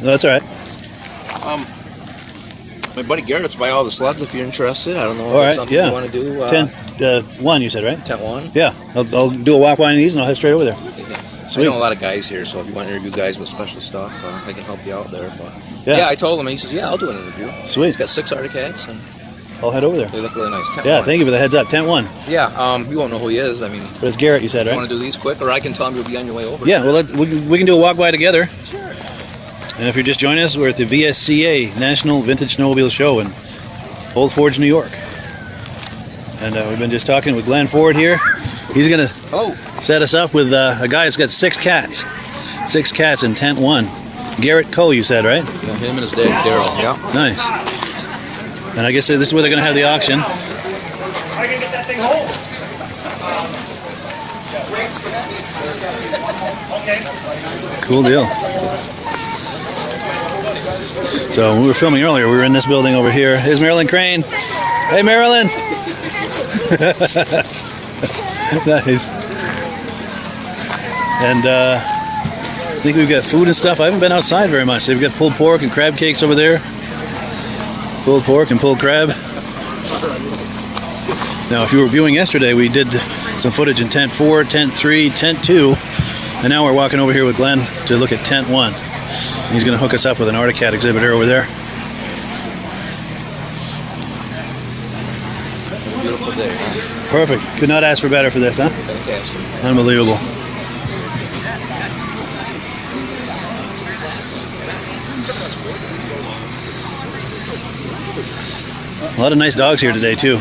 No, that's all right. My buddy Garrett's buy all the sleds if you're interested. I don't know if All that's right, something yeah. you want to do. Tent 1, you said, right? Tent 1? Yeah, I'll do a walk by on these and I'll head straight over there. So I know a lot of guys here, so if you want to interview guys with special stuff, I can help you out there. But Yeah. I told him, he says, yeah, I'll do an interview. Sweet. He's got 6 Arctic Cats, and I'll head over there. they look really nice. Tent Yeah, 1. thank you for the heads up. Tent 1. Yeah, you won't know who he is. I mean, But it's Garrett, you said, you right? want to do these quick, or I can tell him you'll be on your way over. Yeah, well, we can do a walk by together. Sure. And if you're just joining us, we're at the VSCA National Vintage Snowmobile Show in Old Forge, New York. And we've been just talking with Glenn Ford here. He's going to set us up with a guy that's got 6 cats. 6 cats in tent 1. Garrett Coe, you said, right? Yeah, him and his dad, Daryl. Yeah. Nice. And I guess this is where they're going to have the auction. I can get that thing home. Okay. Cool deal. So when we were filming earlier, we were in this building over here. Here's Marilyn Crane. Hey, Marilyn. Nice. And I think we've got food and stuff. I haven't been outside very much. They've got pulled pork and crab cakes over there. Pulled pork and pulled crab. Now, if you were viewing yesterday, we did some footage in tent 4, tent 3, tent 2, and now we're walking over here with Glenn to look at tent 1. He's going to hook us up with an Arctic Cat exhibitor over there. Beautiful day, huh? Perfect. Could not ask for better for this, huh? Fantastic. Unbelievable. A lot of nice dogs here today, too.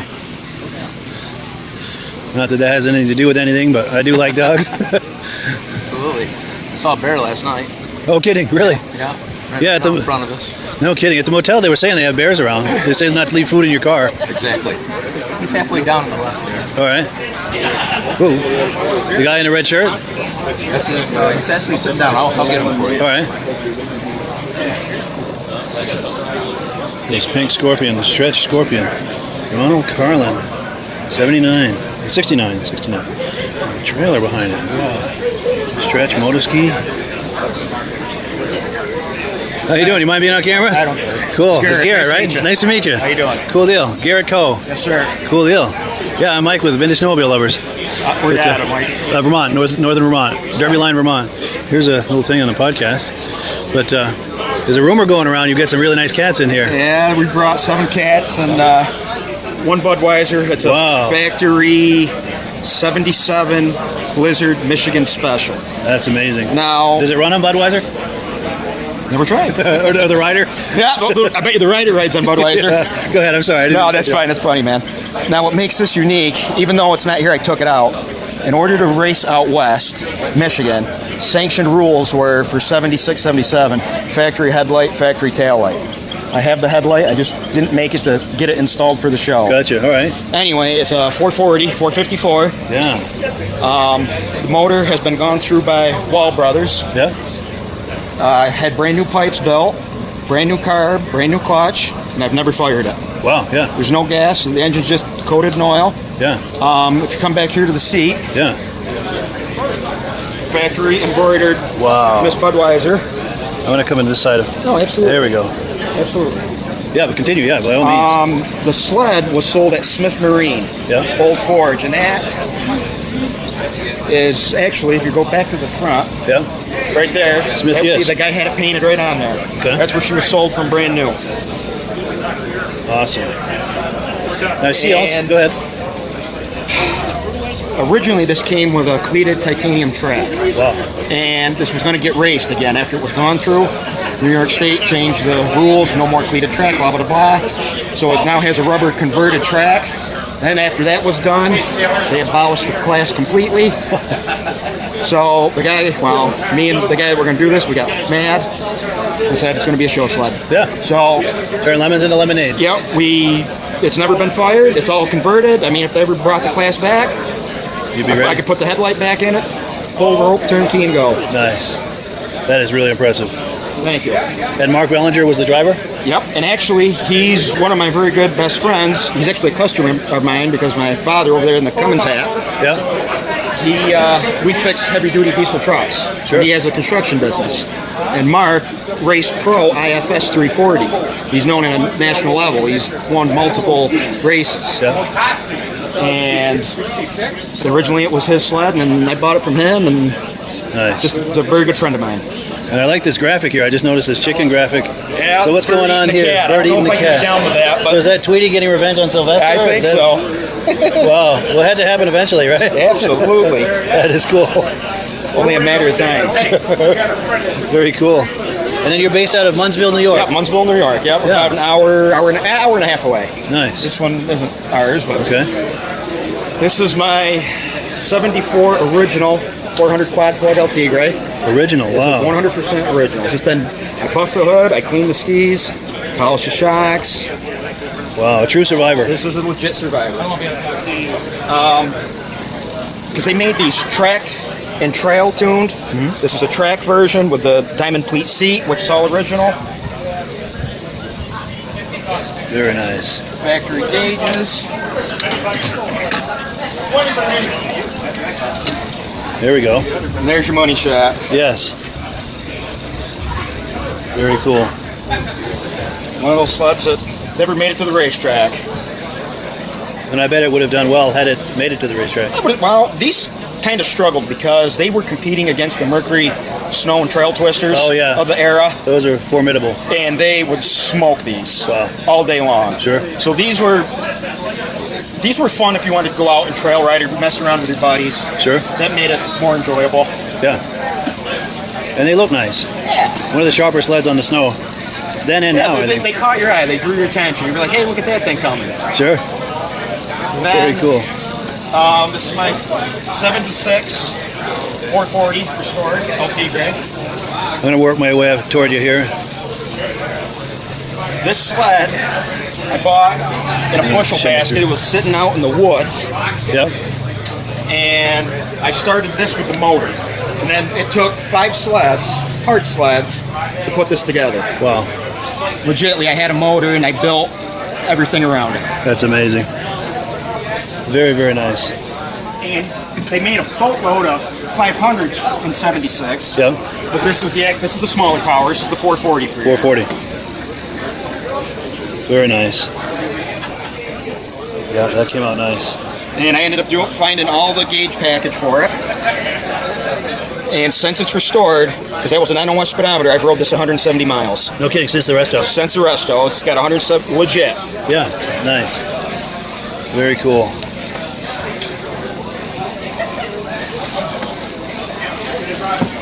Not that has anything to do with anything, but I do like dogs. Absolutely. I saw a bear last night. Oh, kidding? Really? Yeah. Right Yeah, at in the- front of us. No kidding. At the motel, they were saying they have bears around. They say not to leave food in your car. Exactly. He's halfway down on the left there. All right. Ooh. The guy in the red shirt? That's his, he's actually sitting down. I'll get him for you. All right. This pink scorpion, the stretch scorpion. Ronald Carlin, 79, 69. The trailer behind it. Wow. Stretch motorski. How you doing? You mind being on camera? I don't care. Cool. It's Garrett, Garrett, right? nice to meet you. Nice to meet you. How you doing? Cool deal. Garrett Coe. Yes, sir. Cool deal. Yeah, I'm Mike with Vintage Snowmobile Lovers. Where's that at, Mike? Vermont, northern Vermont, Derby Line, Vermont. Here's a little thing on the podcast. But there's a rumor going around you've got some really nice cats in here. Yeah, we brought 7 cats and 1 Budweiser. It's a Wow. factory 77 Blizzard Michigan Special. That's amazing. Now, Does it run on Budweiser? never tried. or the rider? Yeah, I bet you the rider rides on Budweiser. Go ahead, I'm sorry. I didn't- No, that's fine. That's funny, man. Now, what makes this unique, even though it's not here, I took it out. In order to race out west, Michigan, sanctioned rules were for 76, 77, factory headlight, factory tail light. I have the headlight. I just didn't make it to get it installed for the show. Gotcha, all right. Anyway, it's a 440, 454. Yeah. The motor has been gone through by Wall Brothers. Yeah. Had brand new pipes built, brand new carb, brand new clutch, and I've never fired it. Wow, yeah. There's no gas, the engine's just coated in oil. Yeah. If you come back here to the seat, Yeah. factory embroidered Wow. Miss Budweiser. I'm going to come in this side of... No, absolutely. There we go. Absolutely. Yeah, but continue, yeah, by all means. The sled was sold at Smith Marine, Yeah. Old Forge, and that is actually, if you go back to the front, Yeah. right there, Smith, that- yes. the guy had it painted right on there. Okay. That's where she was sold from brand new. Awesome. Now, I see also... And- Go ahead. Originally, this came with a cleated titanium track. Wow. And this was going to get raced again after it was gone through. New York State changed the rules, no more cleated track, blah, blah, blah. So it now has a rubber converted track. Then after that was done, they abolished the class completely. So the guy, well, me and the guy that were going to do this, we got mad and said it's going to be a show sled. Yeah. So, Turn lemons into lemonade. yep, it's never been fired. It's all converted. I mean, if they ever brought the class back, You'd be I ready. could put the headlight back in it, pull rope, turn key, and go. Nice. That is really impressive. Thank you. And Mark Bellinger was the driver? Yep, and actually, he's one of my very good best friends. He's actually a customer of mine because my father over there in the Cummins hat, Yeah. we fix heavy-duty diesel trucks. Sure. He has a construction business. And Mark raced pro IFS 340. He's known at a national level. He's won multiple races. Yeah. And so originally it was his sled, and then I bought it from him, and Nice. just it's a very good friend of mine. And I like this graphic here. I just noticed this chicken graphic. Yeah, So what's going on here? Bird eating the cat. Down with that, So is that Tweety getting revenge on Sylvester? I think Is that- so. Wow. Well, it had to happen eventually, right? Absolutely. That is cool. Only a matter of time. Very cool. And then you're based out of Munnsville, New York. Yep, Munnsville, New York. Yep, Yeah. about an hour and a half away. Nice. This one isn't ours, but Okay. this is my '74 original 400 quad plug El Tigre. Original. It's Wow. 100% original. It's just been, I buffed the hood, I cleaned the skis, polished the shocks. Wow. A true survivor. This is a legit survivor. Because they made these track and trail tuned. This is a track version with the diamond pleat seat, which is all original. Very nice. Factory gauges. There we go. And there's your money shot. Yes. Very cool. One of those sleds that never made it to the racetrack. And I bet it would have done well had it made it to the racetrack. Well, these kind of struggled because they were competing against the Mercury snow and trail twisters Oh, yeah. of the era, Those are formidable. and they would smoke these Wow. all day long. Sure. So these were fun if you wanted to go out and trail ride or mess around with your buddies. Sure. That made it more enjoyable. Yeah. And they look nice. Yeah. One of the sharper sleds on the snow. Then and now, I they, think. they caught your eye. They drew your attention. You'd be like, hey, look at that thing coming. Sure. Very Then, cool. This is my 76 440 restored LT gray. I'm going to work my way up toward you here. This sled I bought in a bushel basket. It was sitting out in the woods, Yep. and I started this with the motor. And then it took 5 sleds, hard sleds, to put this together. Wow. Legitly, I had a motor and I built everything around it. That's amazing. Very, very nice. And they made a boatload of 500s in '76. Yep. But this is the smaller power. This is the 440 for you. 440. Very nice. Yeah, that came out nice. And I ended up finding all the gauge package for it. And since it's restored, because that was a 901 speedometer, I've rode this 170 miles. No kidding, since the resto. Since the resto, it's got 170, legit. Yeah, nice. Very cool.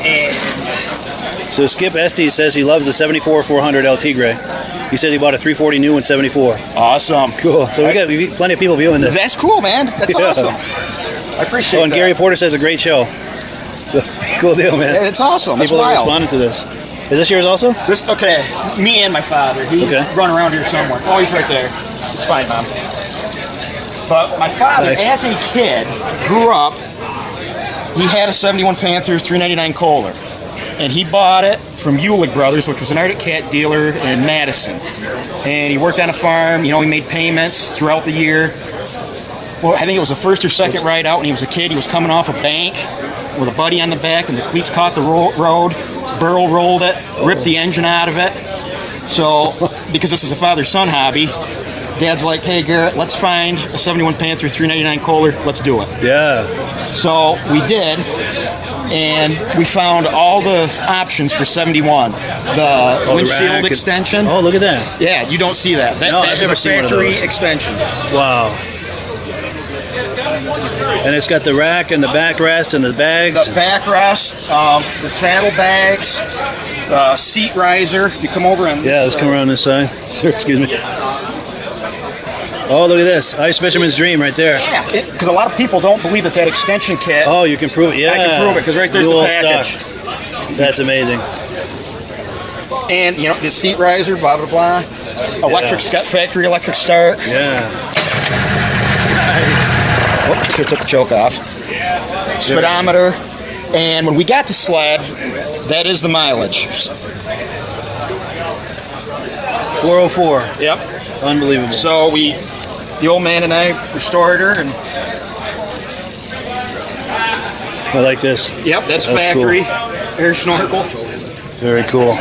And So Skip Estes says he loves the 74 400 El Tigre. He said he bought a 340 new in 74. awesome. Cool. So we got plenty of people viewing this. That's cool, man. That's Yeah. awesome. I appreciate Oh, and that. Gary Porter says a great show. So, cool deal, man. It's awesome. It's People are wild. responding to this. Is this yours also? This, okay, me and my father. He Okay. run around here somewhere. Oh, he's right there. It's fine, Mom. But my father, Nice. as a kid, grew up. He had a '71 Panther 399 Kohler, and he bought it from Ulig Brothers, which was an Arctic Cat dealer in Madison. And he worked on a farm. You know, he made payments throughout the year. Well, I think it was the first or second ride out when he was a kid. He was coming off a bank with a buddy on the back, and the cleats caught the road. Burl rolled it, ripped the engine out of it. So, because this is a father-son hobby, Dad's like, hey, Garrett, let's find a '71 Panther 399 Kohler. Let's do it. Yeah. So we did, and we found all the options for '71. The windshield rack and- extension. Oh, look at that. Yeah, you don't see that. No, That I've is never a seen one of factory those. extension. Wow. And it's got the rack and the backrest and the bags. The backrest, the saddlebags, the seat riser. You come over and Yeah, let's come around this side. Sir, excuse me. Oh, look at this. Ice Fisherman's Dream right there. Yeah, because a lot of people don't believe that extension kit. Oh, you can prove it. Yeah. I can prove it because right there's Dual the package. stock. That's amazing. And you know the seat riser, blah blah blah. Electric factory electric start. Yeah. Oops, took the choke off. Speedometer. And when we got the sled, that is the mileage. 404. Yep. Unbelievable. So the old man and I restored her, and I like this. Yep, that's factory. Cool. Air snorkel. Very cool.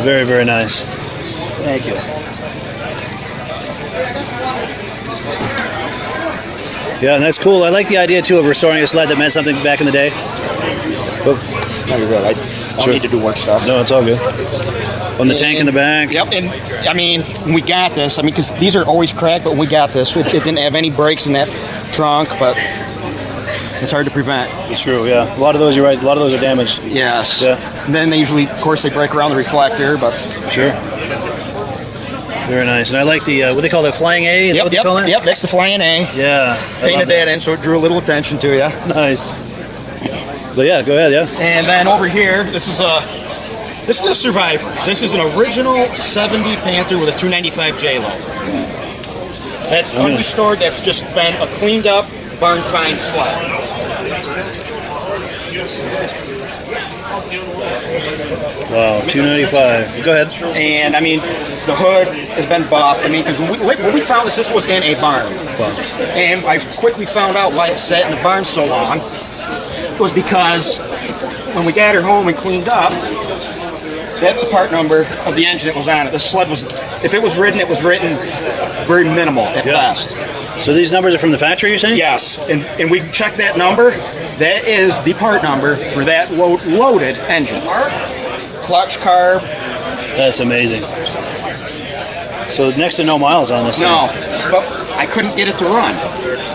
Very, very nice. Thank you. Yeah, and that's cool. I like the idea too of restoring a sled that meant something back in the day. But, no, you're good. I don't need to do work stuff. No, it's all good. On the tank in the back. Yep, and I mean, we got this. I mean, because these are always cracked, but we got this. It didn't have any breaks in that trunk, but it's hard to prevent. It's true, yeah. A lot of those, you're right, a lot of those are damaged. Yes. Yeah. And then they usually, of course, they break around the reflector, but... Sure. Very nice. And I like the, what they call it, Flying A? Is that what they call it? Yep, that's the Flying A. Yeah. Painted that in, so it drew a little attention to you. Nice. But yeah, go ahead, yeah. And then over here, this is a Survivor. This is an original 70 Panther with a 295 J-Lo. That's unrestored. That's just been a cleaned up, barn find sled. Wow, 295. Go ahead. And I mean, the hood has been buffed. I mean, because when we found this was in a barn. And I quickly found out why it sat in the barn so long. It was because when we got her home and cleaned up, that's the part number of the engine that was on it. The sled was, if it was ridden, it was written very minimal at best. So these numbers are from the factory, you're saying? Yes, and we checked that number. That is the part number for that loaded engine. Clutch carb. That's amazing. So next to no miles on this thing. No, but I couldn't get it to run.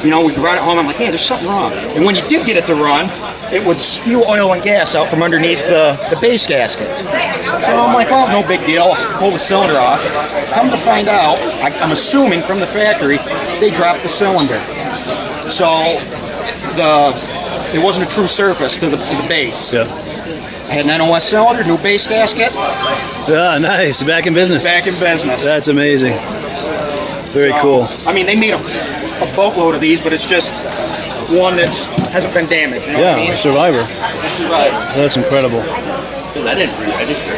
You know, we brought it home, I'm like, hey, there's something wrong. And when you did get it to run, it would spew oil and gas out from underneath the base gasket. So I'm like, well, no big deal. Pull the cylinder off. Come to find out, I'm assuming from the factory, they dropped the cylinder. So it wasn't a true surface to the base. Yeah. I had an NOS cylinder, new base gasket. Yeah, nice. Back in business. Back in business. That's amazing. Very cool. I mean, they made a boatload of these, but it's just one that hasn't been damaged. You know what I mean? Survivor. Survivor. That's incredible. I didn't register.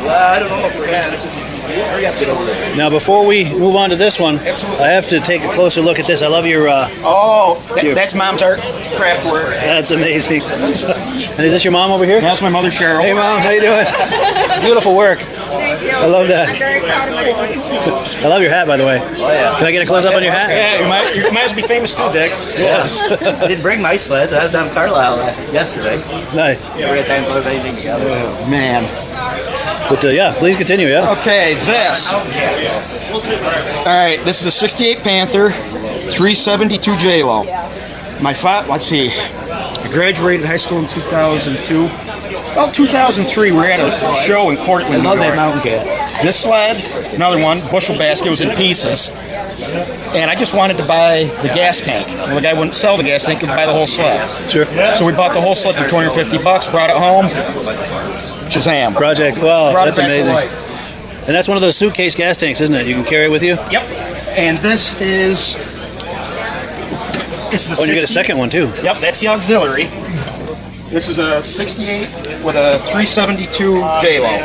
I don't know if we're Now, before we move on to this one, I have to take a closer look at this. I love your... that's Mom's art craft work. That's amazing. And is this your mom over here? That's my mother, Cheryl. Hey, Mom. How you doing? Beautiful work. Thank you. I love that. I'm very proud of my boys. I love your hat, by the way. Oh, yeah. Can I get a close-up on your hat? Yeah, you might as well be famous too, Dick. Yes. I didn't bring my sleds. I was down Carlisle yesterday. Nice. We had time to put everything together. Oh, man. But yeah, please continue, yeah. Okay, this. All right, this is a 68 Panther, 372 J-Lo. Let's see. I graduated high school in 2002. Well, 2003, we were at a show in Cortland, New Love that York. mountain cat. This sled, another one, bushel basket, was in pieces. And I just wanted to buy the gas tank. Well, the guy wouldn't sell the gas tank, he would buy the whole sled. Sure. So we bought the whole sled for $250, brought it home. Shazam. Project, wow, Brought that's it back to amazing. life. And that's one of those suitcase gas tanks, isn't it? You can carry it with you? Yep. And this is... Oh, and you get a second one, too. Yep, that's the auxiliary. This is a 68 with a 372 J-Lo.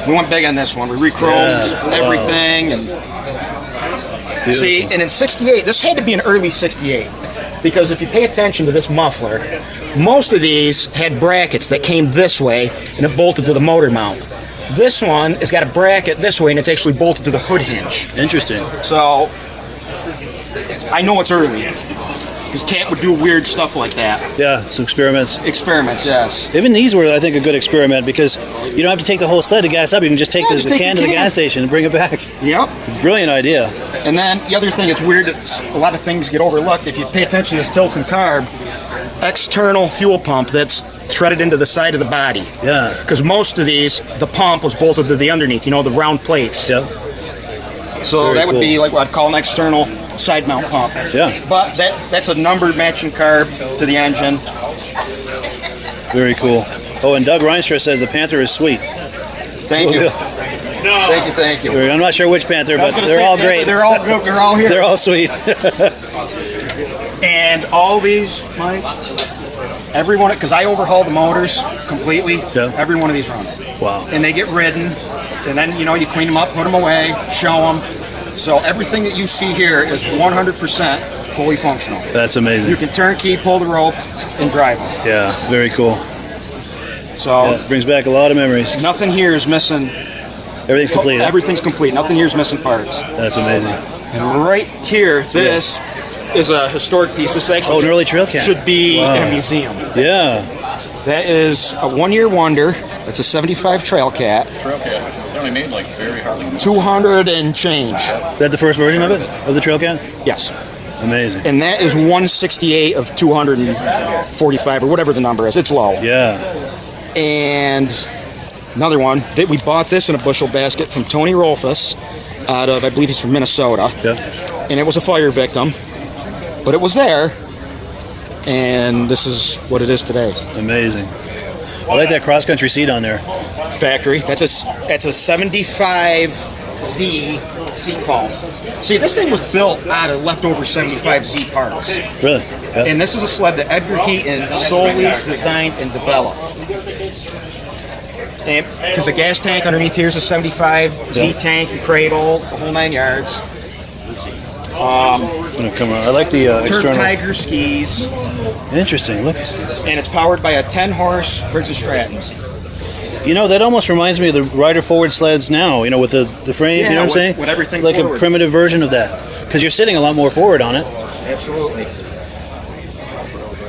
We went big on this one. We re-chromed everything. And see, and in 68, this had to be an early 68. Because if you pay attention to this muffler, most of these had brackets that came this way and it bolted to the motor mount. This one has got a bracket this way and it's actually bolted to the hood hinge. Interesting. So, I know it's early. Because Cat would do weird stuff like that. Yeah, some experiments. Experiments, yes. Even these were, I think, a good experiment because you don't have to take the whole sled to gas up. You can just take the can to the gas station and bring it back. Yep. Brilliant idea. And then the other thing that's weird, a lot of things get overlooked. If you pay attention to this Tilton carb, external fuel pump that's threaded into the side of the body. Yeah. Because most of these, the pump was bolted to the underneath, you know, the round plates. Yep. So Very that would cool. be like what I'd call an external side mount pump. Yeah. But that's a numbered matching carb to the engine. Very cool. Oh, and Doug Reinstra says the Panther is sweet. Thank you. Thank you. I'm not sure which Panther, but they're all great. They're all good. They're all here. They're all sweet. And all these, Mike, every one, because I overhaul the motors completely. Yeah. Every one of these run. Wow. And they get ridden, and then you clean them up, put them away, show them. So everything that you see here is 100% fully functional. That's amazing. You can turnkey, pull the rope, and drive it. Yeah, very cool. So Yeah, it brings back a lot of memories. nothing here is missing. Everything's complete. Huh? Everything's complete. Nothing here is missing parts. That's amazing. And right here, this is a historic piece. This actually an early trail cam. should be in a museum. Yeah. That is a one-year wonder. It's a 75 Trail Cat. Trail Cat. They only made like very hardly. 200 and change. Is that the first version of it? Of the trail cat? Yes. Amazing. And that is 168 of 245 or whatever the number is. It's low. Yeah. And another one, we bought this in a bushel basket from Tony Rolfus out of, I believe he's from Minnesota. Yeah. And it was a fire victim, but it was there. And this is what it is today. Amazing. I like that cross-country seat on there. Factory. That's a 75Z seat foam. See, this thing was built out of leftover 75Z parts. Really? Yeah. And this is a sled that Edgar Heaton solely designed and developed. Because the gas tank underneath here is a 75Z tank, the cradle, the whole 9 yards. I'm gonna come around. I like the Turf external. Tiger skis. Interesting. Look. And it's powered by a 10-horse Briggs & Stratton. You know, that almost reminds me of the rider forward sleds now. You know, with the frame. Yeah, you know what I'm saying? with everything like forward. a primitive version of that. Because you're sitting a lot more forward on it. Absolutely.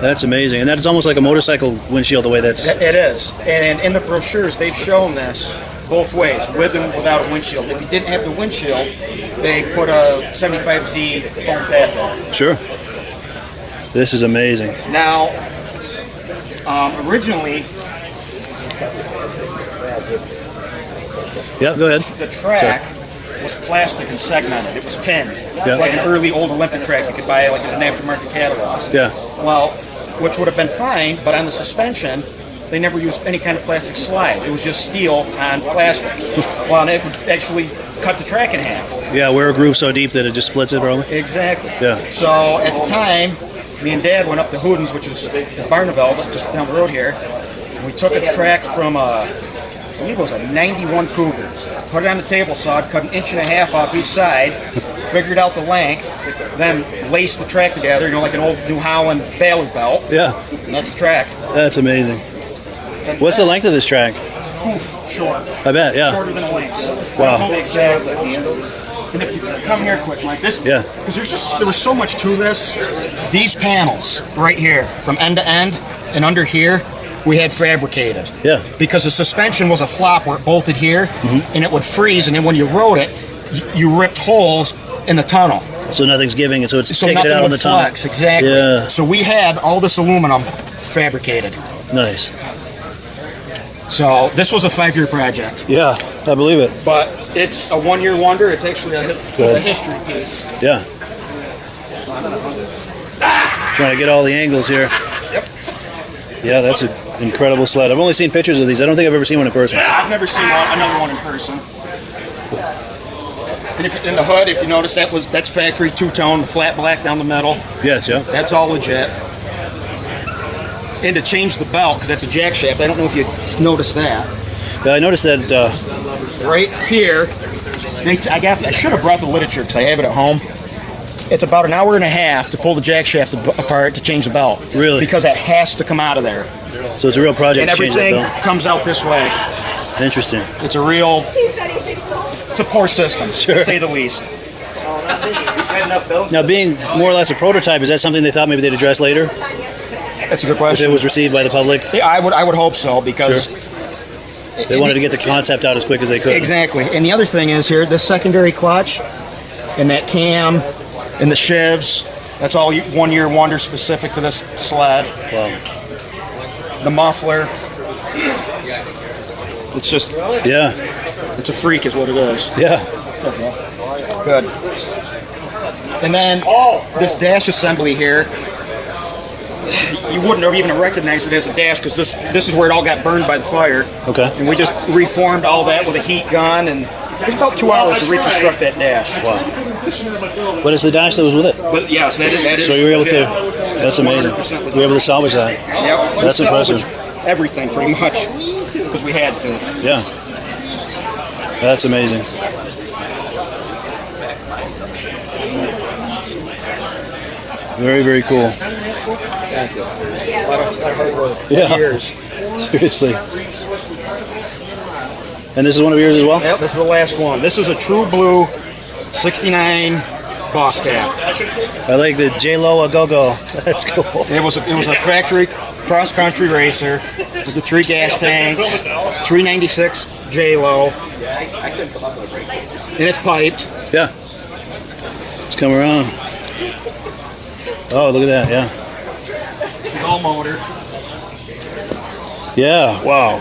That's amazing. And that's almost like a motorcycle windshield. The way that's. It is. And in the brochures, they've shown this both ways, with and without a windshield. If you didn't have the windshield, they put a 75Z foam pad there. Sure. This is amazing. Now, originally, Yeah, go ahead. the track was plastic and segmented. It was pinned. Yeah. Like an early old Olympic track you could buy like in an aftermarket catalog. Yeah. Well, which would have been fine, but on the suspension, they never used any kind of plastic slide. It was just steel on plastic. Well, and it would actually cut the track in half. Yeah, wear a groove so deep that it just splits it, probably. Exactly. Yeah. So at the time, me and Dad went up to Hooden's, which is in Barneveld, just down the road here. And we took a track from I believe it was a 91 Cougar. Put it on the table saw, cut 1.5 inches off each side, figured out the length, then laced the track together, you know, like an old New Holland Ballard belt. Yeah. And that's the track. That's amazing. What's the length of this track? Poof, short. I bet, yeah. Shorter than a lynx. Wow. Exactly. And if you come here quick, Mike, this, Yeah. because there was so much to this. These panels right here, from end to end, and under here, we had fabricated. Yeah. Because the suspension was a flop where it bolted here, and it would freeze, and then when you rode it, you ripped holes in the tunnel. So nothing's giving it, so it's So taking it nothing out on would the tunnel. flex, exactly. Yeah. So we had all this aluminum fabricated. Nice. So this was a 5-year project. Yeah, I believe it. But it's a 1-year wonder. It's actually a Good. history piece. Yeah. Trying to get all the angles here. Yep. Yeah, that's an incredible sled. I've only seen pictures of these. I don't think I've ever seen one in person. I've never seen another one in person. And if, in the hood, if you notice, that's factory two-tone, flat black down the middle. Yes, yeah. That's all legit. And to change the belt, because that's a jack shaft. I don't know if you noticed that. I noticed that. Right here, I should have brought the literature because I have it at home. It's about 1.5 hours to pull the jack shaft apart to change the belt. Really? Because it has to come out of there. So it's a real project And to change that everything belt. comes out this way. Interesting. It's a real, He said he thinks so. it's a poor system, Sure. to say the least. Now, being more or less a prototype, is that something they thought maybe they'd address later? That's a good If question. it was received by the public? Yeah, I would hope so, because They wanted to get the concept out as quick as they could. exactly. And the other thing is here, this secondary clutch and that cam and the shivs, that's all 1-year wonder specific to this sled. Wow. The muffler, it's just, Yeah. it's a freak is what it is. Yeah. Good. And then this dash assembly here, you wouldn't have even recognized it as a dash because this is where it all got burned by the fire. Okay. And we just reformed all that with a heat gun, and it was about 2 hours to reconstruct that dash. Wow. But it's the dash that was with it. But yes, that is. So you were able to. yeah. That's amazing. 100% You were able to salvage that. Yep. That's We impressive. salvaged everything pretty much because we had to. Yeah. That's amazing. Very, very cool. Thank you. A lot of hard work. Yeah. Years. Seriously. And this is one of yours as well? Yep, this is the last one. This is a true blue 69 boss cap. I like the J-Lo a go-go. That's cool. It was a factory cross-country racer with the 3 gas tanks, 396 J-Lo, and it's piped. Yeah. Let's come around. Oh, look at that, yeah. It's all motor. Yeah, wow.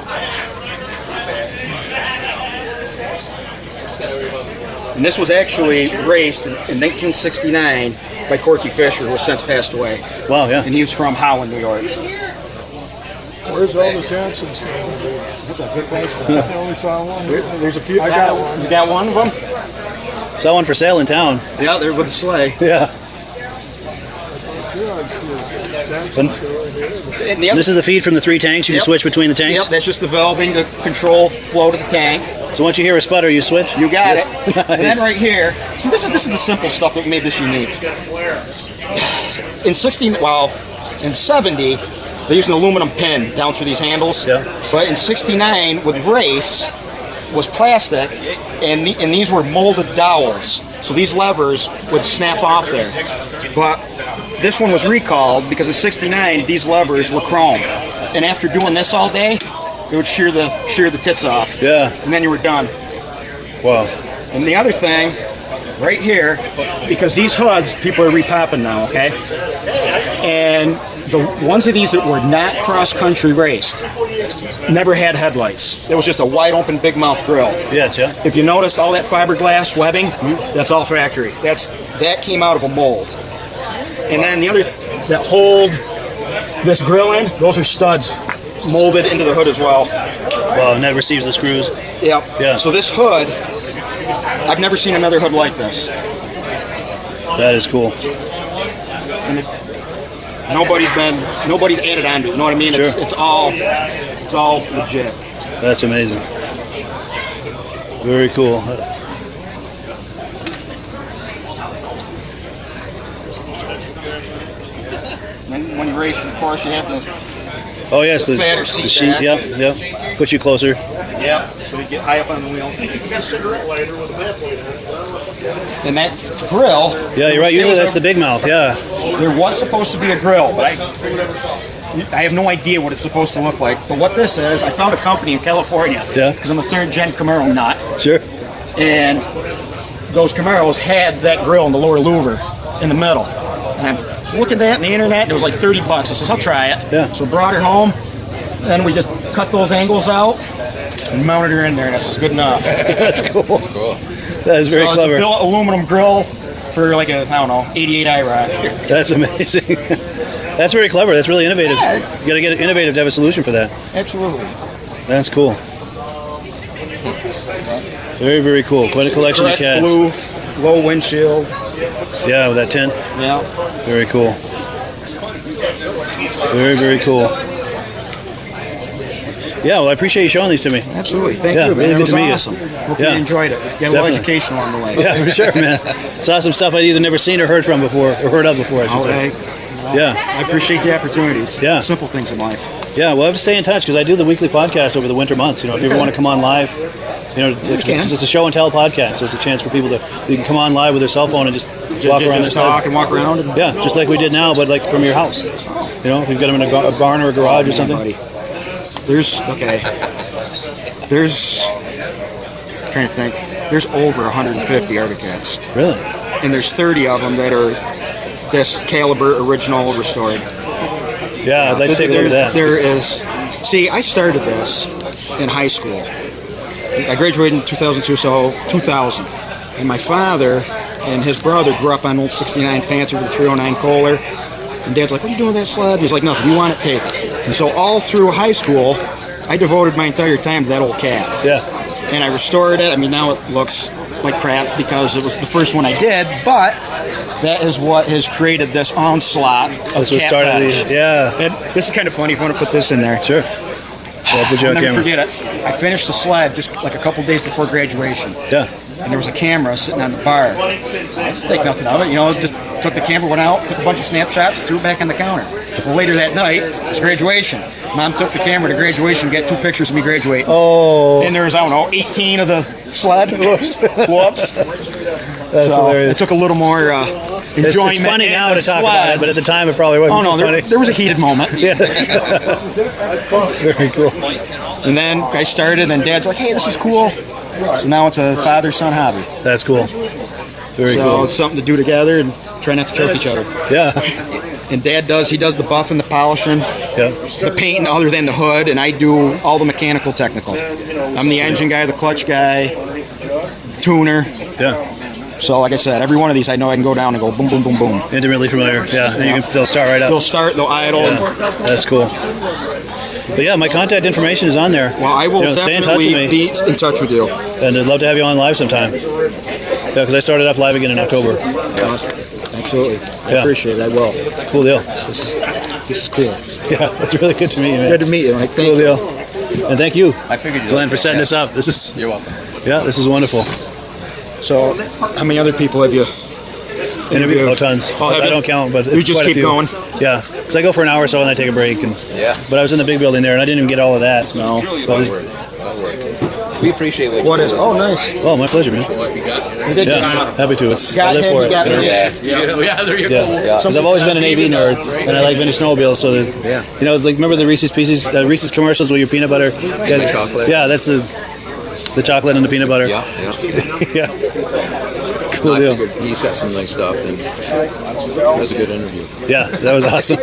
And this was actually raced in 1969 by Corky Fisher, who has since passed away. Wow, yeah. And he was from Holland, New York. Where's all the Johnsons? That's a good question. I only saw one. There's a few. I got one. You got one of them? Saw one for sale in town. Yeah, they're with the sleigh. Yeah. And And the other, this is the feed from the 3 tanks. You can Yep. switch between the tanks. yep, that's just the valving to control flow to the tank. So once you hear a sputter, you switch. You got it. And then Nice. right here, see, this is the simple stuff that made this unique. In 70, they used an aluminum pin down through these handles. Yeah. But in 69, with race, was plastic, and these were molded dowels. So these levers would snap off there. But this one was recalled because in 69, these levers were chrome. And after doing this all day, it would shear the tits off. Yeah. And then you were done. Wow. And the other thing, right here, because these hoods, people are repopping now, okay? And the ones of these that were not cross-country raced never had headlights. It was just a wide-open, big-mouth grill. Yeah, yeah. If you notice all that fiberglass webbing, that's all factory. That came out of a mold. And then the other, that hold this grill in, those are studs molded into the hood as well. Wow, and that receives the screws. Yep. Yeah. So this hood, I've never seen another hood like this. That is cool. And nobody's added onto it. You know what I mean? Sure. It's all legit. That's amazing. Very cool. And when you race, of course, you have to. Oh yes, the Fatter seat sheet. back. Yep, yep. Puts you closer. Yeah. So you get high up on the wheel. And that grill. Yeah, you're right. Usually that's the big mouth. Yeah. There was supposed to be a grill, but I have no idea what it's supposed to look like. But what this is, I found a company in California. Yeah. Because I'm a 3rd-gen Camaro nut. Sure. And those Camaros had that grill in the lower louver in the middle. And I'm looking at that on the internet, and it was like $30. I says, I'll try it. Yeah. So brought her home, then we just cut those angles out and mounted her in there, and I says, good enough. That's cool. Cool. That is very So clever. it's a built aluminum grill for like a, I don't know, 88 IROC. That's amazing. That's very clever. That's really innovative. Yeah, You got to get innovative to have a solution for that. Absolutely. That's cool. Very, very cool. Quite a collection of Correct cats. blue, low windshield. Yeah, with that tint. Yeah. Very cool. Very, very cool. Yeah, well, I appreciate you showing these to me. Absolutely. Thank Yeah, you, really man. It good was to meet you. awesome. Hope Yeah. you enjoyed it. Got a little Definitely. education along the way. Yeah, for sure, man. It's awesome stuff I'd either never seen or heard from before, or heard of before, I should say. Yeah. I appreciate the opportunity. It's Yeah. simple things in life. Yeah, we'll have to stay in touch because I do the weekly podcast over the winter months. You know, if you ever want to come on live, you know, because it's a show and tell podcast, so it's a chance for people to you can come on live with their cell phone and just walk around Just their talk side. and walk around. And Yeah, just like we did now, but like from your house. You know, if you've got them in a barn or a garage or something. Buddy. There's I'm trying to think. There's over 150 Arctic Cats, Really? and there's 30 of them that are this caliber original restored. Yeah, I'd like to take a look at that. There is. See, I started this in high school. I graduated in 2002, so 2000. And my father and his brother grew up on old 69 Panther with a 309 Kohler. And Dad's like, what are you doing with that sled? He's like, nothing. You want it, take it. And so all through high school, I devoted my entire time to that old cat. Yeah. And I restored it. I mean, now it looks like crap because it was the first one I did, but that is what has created this onslaught of That's what cat started fetish. these. Yeah. And this is kind of funny if you want to put this in there. Sure. I'll put you I'll on never camera. forget it. I finished the sled just like a couple days before graduation. Yeah. and there was a camera sitting on the bar. Think nothing of it, you know, just took the camera, went out, took a bunch of snapshots, threw it back on the counter. Well, later that night, it was graduation. Mom took the camera to graduation, get 2 pictures of me graduating. Oh. And there was, I don't know, 18 of the sled. Whoops. Whoops. That's hilarious. It took a little more enjoyment. It's funny now to talk sleds. about it, but at the time it probably wasn't so funny. There was a heated moment. Yes. Very cool. And then I started, and Dad's like, hey, this is cool. So now it's a father-son hobby. That's cool. Very cool. It's something to do together and try not to choke each other. Yeah. And Dad he does the buffing, the polishing, the painting other than the hood, and I do all the mechanical technical. I'm the engine guy, the clutch guy, tuner. Yeah. So like I said, every one of these I know I can go down and go boom, boom, boom, boom. Intimately familiar. Yeah. And they'll start right up. They'll start, they'll idle. Yeah. That's cool. But yeah, my contact information is on there. Well, I will stay in touch with definitely me. be in touch with you. And I'd love to have you on live sometime. Yeah, because I started up live again in October. Absolutely. I appreciate it. I will. Cool deal. This is cool. Yeah, it's really good to meet you, man. Good to meet you, Mike. Cool deal. And thank you, I figured you Glenn, for setting this up. You're welcome. Yeah, this is wonderful. So, how many other people have you Interview? Oh, tons. Oh, have I you? don't count, but it's You just quite a keep few. going? Yeah. So I go for an hour or so and I take a break. But I was in the big building there and I didn't even get all of that. No. So I was, We appreciate What is? Oh, nice. oh, my pleasure, man. You did Yeah, happy to. Got I live him, for you it. got him. Yeah, there you Yeah, because I've always been an AV nerd, and I like vintage snowmobiles. So, you know, like remember the Reese's Pieces, Reese's commercials with your peanut butter? the chocolate. Yeah, that's the chocolate and the peanut butter. Yeah. Cool deal. He's got some nice stuff, and that was a good interview. Yeah, that was awesome.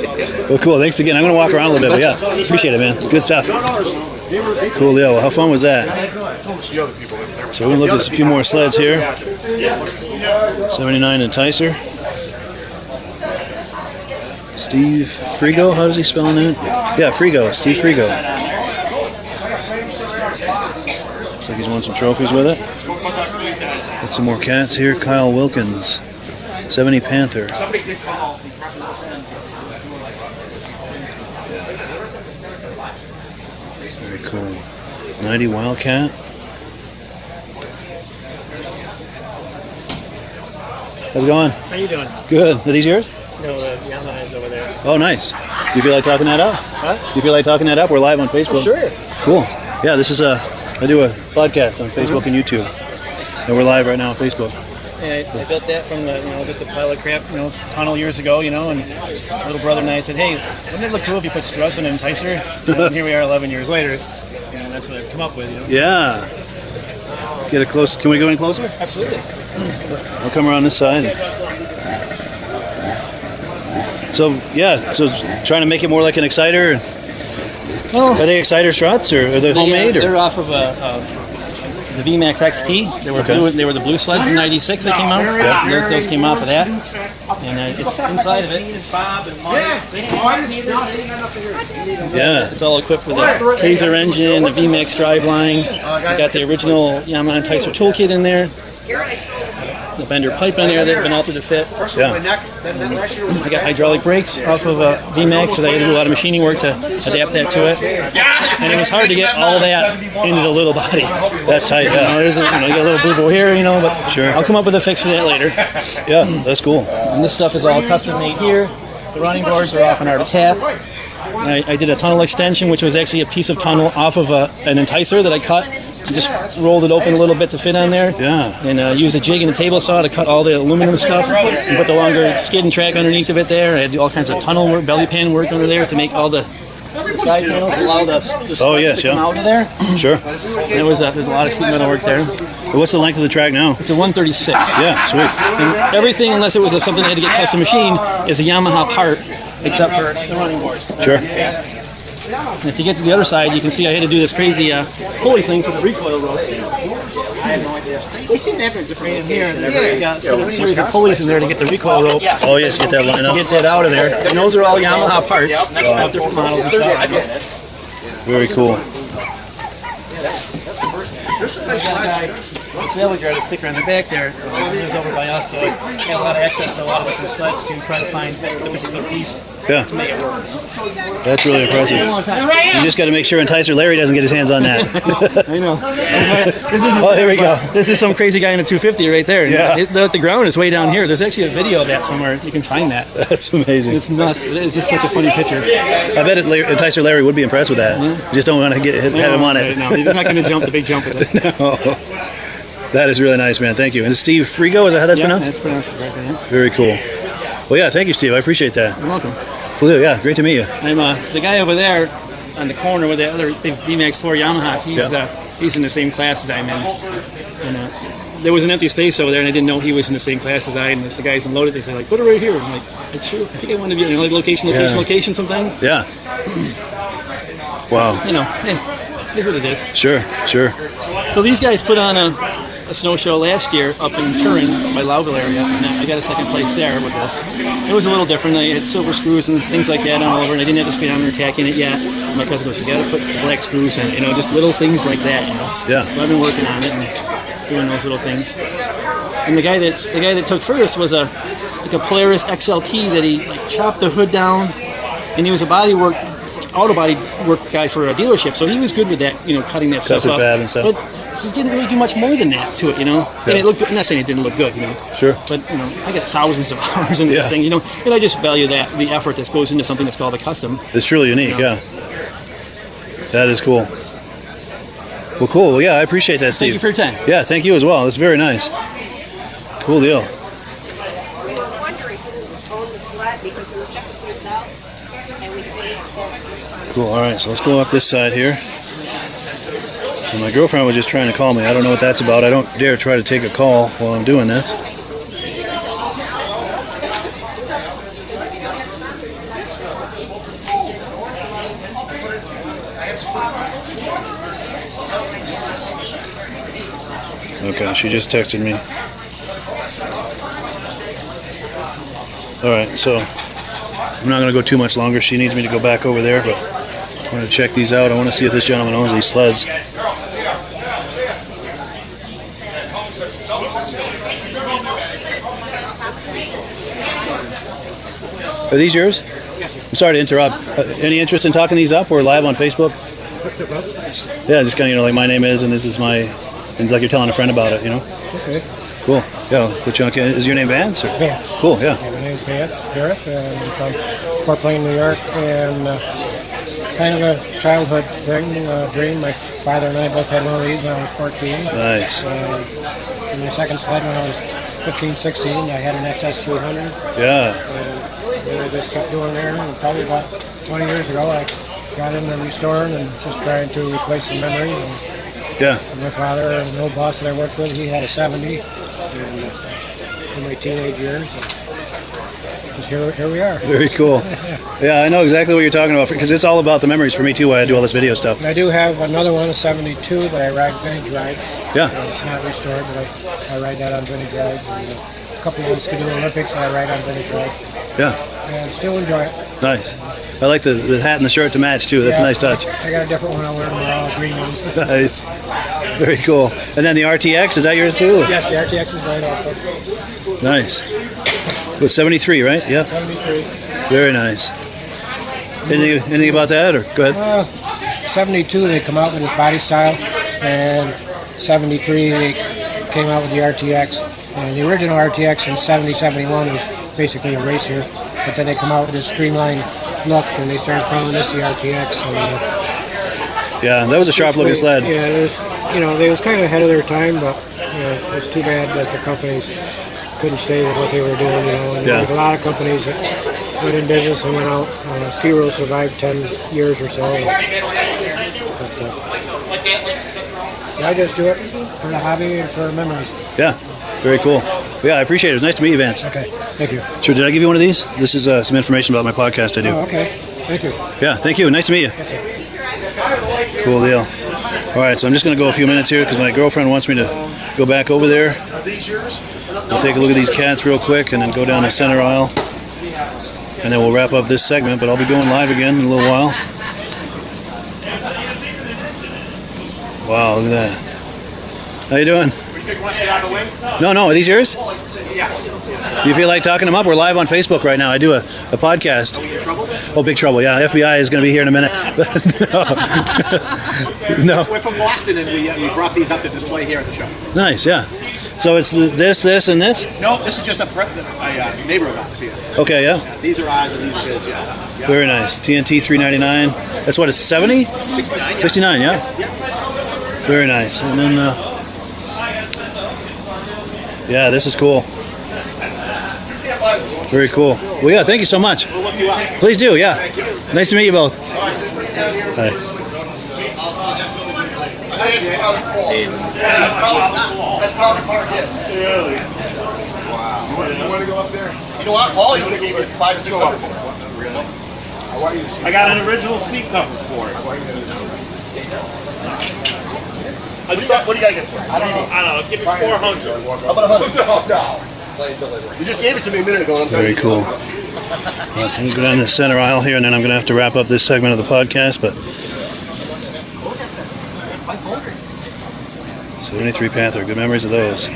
Well, cool. Thanks again. I'm going to walk around a little bit, but yeah, appreciate it, man. Good stuff. Cool deal. Well, how fun was that? So we're going to look at a few more sleds here. 79 Enticer. Steve Frigo. How does he spell that? Yeah, Frigo. Steve Frigo. Looks like he's won some trophies with it. Got some more cats here. Kyle Wilkins. 70 Panther. Very cool. 90 Wildcat. How's it going? How you doing? Good. Are these yours? No, the Yamaha is over there. Oh, nice. You feel like talking that up? Huh? You feel like talking that up? We're live on Facebook. Sure. Cool. Yeah, this is I do a podcast on Facebook and YouTube. And we're live right now on Facebook. And I built that from just a pile of crap, tunnel years ago, and my little brother and I said, hey, wouldn't it look cool if you put struts in an Enticer? And here we are 11 years later. That's what I've come up with, Yeah. Get it close. Can we go in closer? Absolutely. I'll come around this side. So trying to make it more like an Exciter. Well, Are they Exciter struts or are they homemade? They're off of the VMAX XT. They were blue, they were the blue sleds in '96 that came out. Yeah. Those came off of that. And it's inside of it. It's Bob and Mark. Yeah. It's all equipped with a Phaser engine, a VMAX driveline. We got the original Yamaha Enticer toolkit in there. The bender pipe in there that's been altered to fit. Yeah. I got hydraulic brakes off of VMAX, so I had to do a lot of machining work to adapt that to it. And it was hard to get all that into the little body. That's tight. Yeah. You got a little boo-boo here, but Sure. I'll come up with a fix for that later. Yeah, that's cool. And this stuff is all custom made here. The running boards are off an Arctic Cat. I did a tunnel extension, which was actually a piece of tunnel off of an Enticer that I cut. Just rolled it open a little bit to fit on there. Yeah. And used a jig and a table saw to cut all the aluminum stuff and put the longer skid and track underneath of it there. I had to do all kinds of tunnel work, belly pan work under there to make all the side panels allow the studs to come out of there. Sure. And there's a lot of sheet metal work there. What's the length of the track now? It's a 136. Yeah, sweet. And everything, unless it was something I had to get custom machined, is a Yamaha part, except for the running boards. Sure. And if you get to the other side, you can see I had to do this crazy pulley thing for the recoil rope. They seem to have a different here. I got a series of pulleys in there to get the recoil rope. Oh, yes, get that line To up. get that out of there. And those are all Yamaha parts. All different models and stuff. Very cool. the salvage yard, the sticker on the back there, it was over by us, so I had a lot of access to a lot of different sleds to try to find the particular piece Yeah. to make it work. That's really impressive. You just got to make sure Enticer Larry doesn't get his hands on that. I know. Oh, here we go. This is some crazy guy in a 250 right there. Yeah. The ground is way down here. There's actually a video of that somewhere. You can find that. That's amazing. It's nuts. It's just such a funny picture. I bet Enticer Larry would be impressed with that. You just don't want to have him on it. No, he's not going to jump the big jump with it. No. That is really nice, man. Thank you. And it's Steve Frigo, is that how that's pronounced? That's pronounced right there. Yeah. Very cool. Well, yeah, thank you, Steve. I appreciate that. You're welcome. Cool. Yeah, great to meet you. I'm the guy over there on the corner with the other big VMAX 4 Yamaha. He's in the same class that I'm in. And there was an empty space over there, and I didn't know he was in the same class as I. And the guys unloaded. They said, like, put it right here. I'm like, I think I want to be in location sometimes. Yeah. Wow. You know, hey, is what it is. Sure. So these guys put on a snow show last year up in Turin by Loudville area, and I got a second place there with this. It was a little different. I had silver screws and things like that all over, and I didn't have the speedometer tacking it yet. My cousin goes, you got to put the black screws in, just little things like that. Yeah. So I've been working on it and doing those little things. And the guy that took first was a Polaris XLT that he chopped the hood down, and he was a auto body work guy for a dealership, so he was good with that, cutting that stuff up. Fab and stuff. But he didn't really do much more than that to it, And it looked good. I'm not saying it didn't look good, Sure. But I got thousands of hours in this thing, and I just value the effort that goes into something that's called a custom. It's truly unique, yeah. That is cool. Well, cool. Well, yeah, I appreciate that, Steve. Thank you for your time. Yeah, thank you as well. That's very nice. Cool deal. We were wondering who owned the sled because we were checking things out and we see Cool. All right, so let's go up this side here. And my girlfriend was just trying to call me. I don't know what that's about. I don't dare try to take a call while I'm doing this. Okay, she just texted me. Alright, so I'm not going to go too much longer. She needs me to go back over there, but I want to check these out. I want to see if this gentleman owns these sleds. Are these yours? I'm sorry to interrupt. Any interest in talking these up? We're live on Facebook. Yeah, just kind of, like my name is, and this is my, and like you're telling a friend about it, Okay. Cool. Yeah, put you on. Is your name Vance? Or? Vance. Cool. Yeah. My name's Vance Garrett, and I'm from Fort Plain, New York, and kind of a childhood thing, dream. My father and I both had one of these when I was 14. Nice. And my second sled when I was 15, 16, I had an SS300. Yeah. And I just kept doing there, and probably about 20 years ago, I got in and restored and just trying to replace some memories. And Yeah. my father, an old boss that I worked with, he had a 70 in my teenage years. Just here we are. Very cool. Yeah, I know exactly what you're talking about because it's all about the memories for me too. While I do all this video stuff. And I do have another one, a 72, that I ride vintage rides. Yeah. It's not restored, but I ride that on vintage rides. And a couple of Skidoo Olympics, and I ride on vintage rides. Yeah. And still enjoy it. Nice. I like the hat and the shirt to match too. That's a nice touch. I got a different one I'll wear tomorrow, a green one. Nice. Very cool. And then the RTX, is that yours too? Yes, the RTX is right also. Nice. With 73, right? Yeah. 73. Very nice. Anything about that, or go ahead? 72, they come out with this body style, and 73, they came out with the RTX. And the original RTX in 70, 71 was basically a racer, but then they come out with this streamlined look, and they started calling this the RTX. And, Yeah, that was a sharp-looking sled. Yeah, it was, they was kind of ahead of their time, but it's too bad that the companies couldn't stay with what they were doing. And there was a lot of companies that went in business and went out. Ski World survived 10 years or so. I just do it for the hobby and for memories. Yeah, very cool. Yeah, I appreciate it. It was nice to meet you, Vance. Okay, thank you. Sure, did I give you one of these? This is some information about my podcast I do. Oh, okay. Thank you. Yeah, thank you. Nice to meet you. Yes, sir. Cool deal. All right, so I'm just going to go a few minutes here because my girlfriend wants me to go back over there. We'll take a look at these cats real quick and then go down the center aisle. And then we'll wrap up this segment, but I'll be going live again in a little while. Wow, look at that. How you doing? No, no. Are these yours? Yeah. Do you feel like talking them up? We're live on Facebook right now. I do a podcast. Oh, big trouble. Yeah, FBI is going to be here in a minute. No. We're from Boston, and we brought these up to display here at the show. Nice, yeah. So it's this, and this? No, this is just a neighbor of ours here. Okay, yeah. These are ours and these are his, yeah. Very nice. TNT 399. That's what, it's 70? 69, yeah? Very nice. And then, yeah, this is cool. Very cool. Well, yeah, thank you so much. Please do, yeah. Nice to meet you both. Hi. That's probably part of it. Really? Wow. You want to go up there? You know what, Paul? You gave it 5 600 for it. Really? I got an original seat cover for it. What do you got to get for it? I don't know. Give me 400. How about 100? You just gave it to me a minute ago. Very cool. Well, I'm going to go down the center aisle here, and then I'm going to have to wrap up this segment of the podcast. But 73 Panther, good memories of those.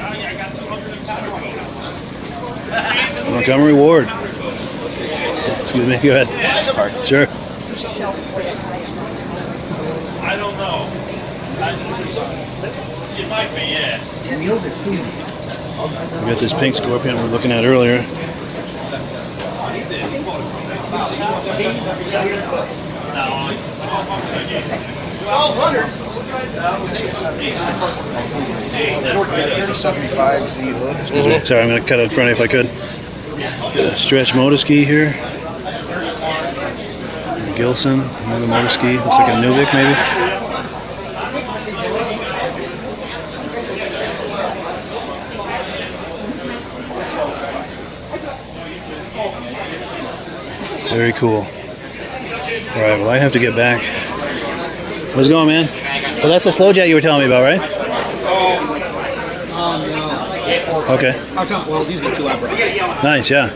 Montgomery Ward. Excuse me, go ahead. Sorry. Sure. I don't know. It might be, yeah. We got this pink Scorpion we were looking at earlier. Sorry, I'm going to cut out front if I could. Got a stretch motorski here. Gilson, another motorski. Looks like a Nuvik maybe. Very cool. All right, well, I have to get back. How's it going, man? Well, that's the slow jet you were telling me about, right? No. Okay. Well, these are the two I brought. Nice, yeah.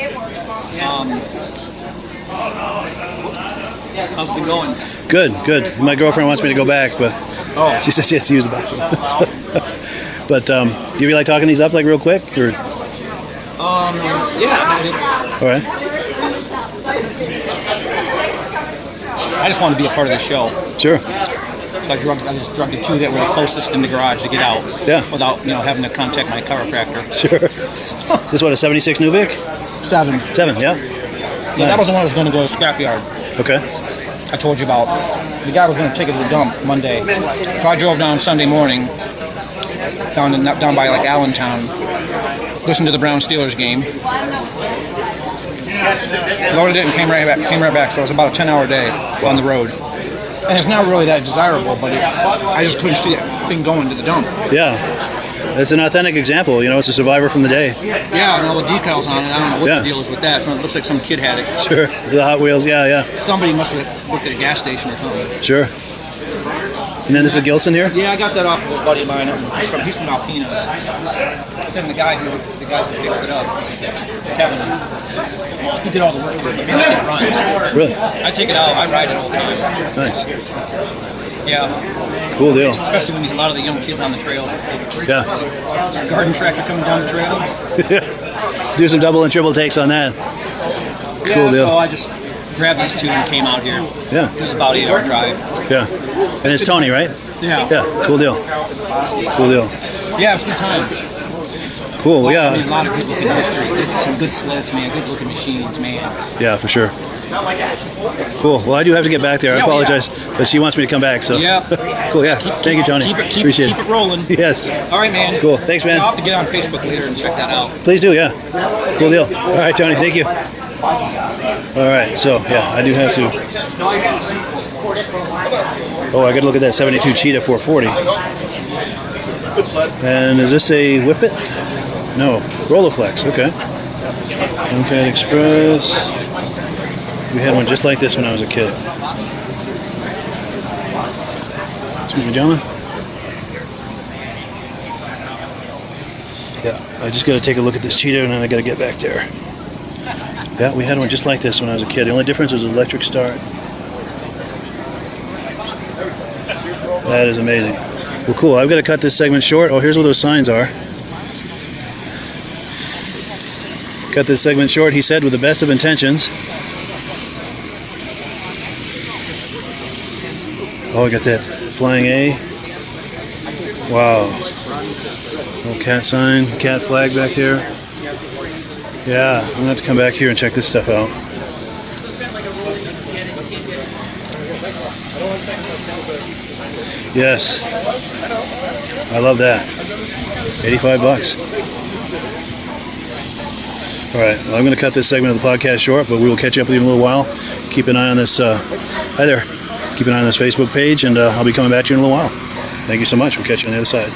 How's it been going? Good, good. My girlfriend wants me to go back, but she says she has to use the bathroom. But do you feel like talking these up like real quick? Or? Yeah. All right. I just want to be a part of the show. Sure. So I just drugged the two that were the closest in the garage to get out. Yeah. Without having to contact my chiropractor. Sure. Is this what, a 76 Nuvik? 7. 7, yeah. Yeah, that was the one I was going to go to the scrapyard. Okay. I told you about. The guy was going to take it to the dump Monday. So I drove down Sunday morning, down by like Allentown, listened to the Brown Steelers game. Loaded it and came right back. So it was about a 10-hour day on the road. And it's not really that desirable, but I just couldn't see that thing going to the dump. Yeah. It's an authentic example. It's a survivor from the day. Yeah, and all the decals on it. I don't know what the deal is with that. So it looks like some kid had it. Sure. The Hot Wheels, yeah. Somebody must have worked at a gas station or something. Sure. And then this is Gilson here? Yeah, I got that off of a buddy of mine. He's from Alpena. But then the guy who fixed it up, Kevin, he did all the work for it. It runs. Really? I take it out. I ride it all the time. Nice. Yeah. Cool deal. Especially when there's a lot of the young kids on the trails. Yeah. Garden tractor coming down the trail. Do some double and triple takes on that. Cool deal. So I just grabbed these two and came out here. Yeah. It was about an 8-hour drive. Yeah. And it's Tony, right? Yeah. Yeah. Cool deal. Cool deal. Yeah, it's good times. Cool, yeah. A lot of good looking history. Some good sleds, man. Good looking machines, man. Yeah, for sure. Cool. Well, I do have to get back there. I apologize, but she wants me to come back. So. Yeah. Cool. Yeah. Thank you, Tony. Appreciate keep it rolling. Yes. All right, man. Cool. Thanks, man. I'll have to get on Facebook later and check that out. Please do. Yeah. Cool deal. All right, Tony. Thank you. All right. So yeah, I do have to. Oh, I got to look at that 72 Cheetah 440. And is this a Whippet? No. Rolleiflex. Okay. MCAT Express. We had one just like this when I was a kid. Excuse me, gentlemen. Yeah, I just got to take a look at this Cheetah and then I got to get back there. Yeah, we had one just like this when I was a kid. The only difference was electric start. That is amazing. Well, cool. I've got to cut this segment short. Oh, here's where those signs are. Cut this segment short, he said, with the best of intentions. Oh, I got that flying A. Wow. Little cat sign, cat flag back there. Yeah, I'm gonna have to come back here and check this stuff out. Yes. I love that. 85 bucks. All right, well, I'm going to cut this segment of the podcast short, but we will catch up with you in a little while. Keep an eye on this. Hi there. Keep an eye on this Facebook page, and I'll be coming back to you in a little while. Thank you so much. We'll catch you on the other side.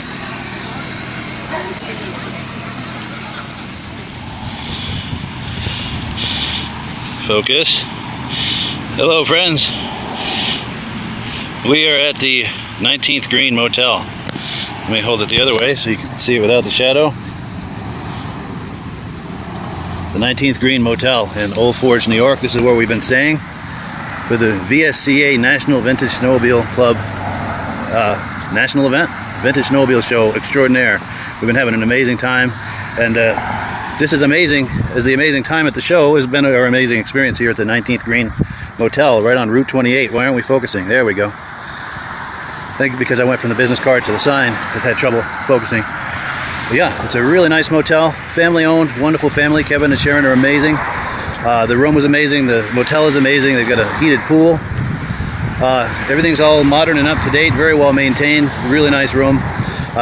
Focus. Hello, friends. We are at the 19th Green Motel. Let me hold it the other way so you can see it without the shadow. The 19th Green Motel in Old Forge, New York. This is where we've been staying for the VSCA National Vintage Snowmobile Club national event, Vintage Snowmobile Show Extraordinaire. We've been having an amazing time, and just as amazing as the amazing time at the show has been our amazing experience here at the 19th Green Motel right on Route 28. Why aren't we focusing? There we go. I think because I went from the business card to the sign, I've had trouble focusing. But yeah, it's a really nice motel, family owned, wonderful family. Kevin and Sharon are amazing. The room was amazing, the motel is amazing. They've got a heated pool. Everything's all modern and up to date, very well maintained, really nice room.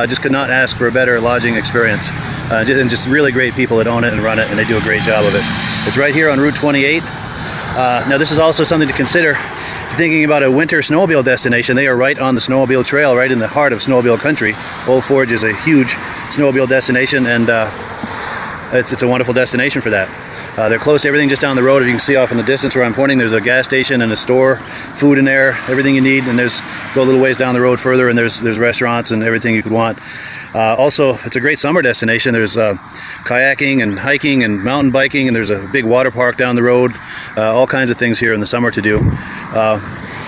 Just could not ask for a better lodging experience. And just really great people that own it and run it, and they do a great job of it. It's right here on Route 28. Now this is also something to consider. If you're thinking about a winter snowmobile destination, they are right on the snowmobile trail, right in the heart of snowmobile country. Old Forge is a huge snowmobile destination, and it's a wonderful destination for that. They're close to everything just down the road. If you can see off in the distance where I'm pointing, there's a gas station and a store, food in there, everything you need, and go a little ways down the road further, and there's restaurants and everything you could want. Also, it's a great summer destination. There's kayaking and hiking and mountain biking, and there's a big water park down the road. All kinds of things here in the summer to do. But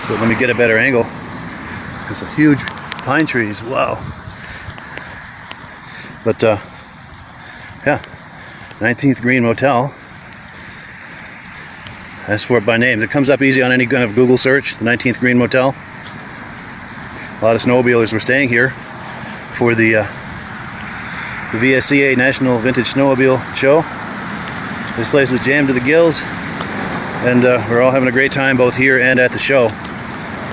let me get a better angle. There's some huge pine trees. Wow. But yeah, 19th Green Motel. Ask for it by name. It comes up easy on any kind of Google search, the 19th Green Motel. A lot of snowmobilers were staying here for the VSCA National Vintage Snowmobile Show. This place was jammed to the gills, and we're all having a great time both here and at the show.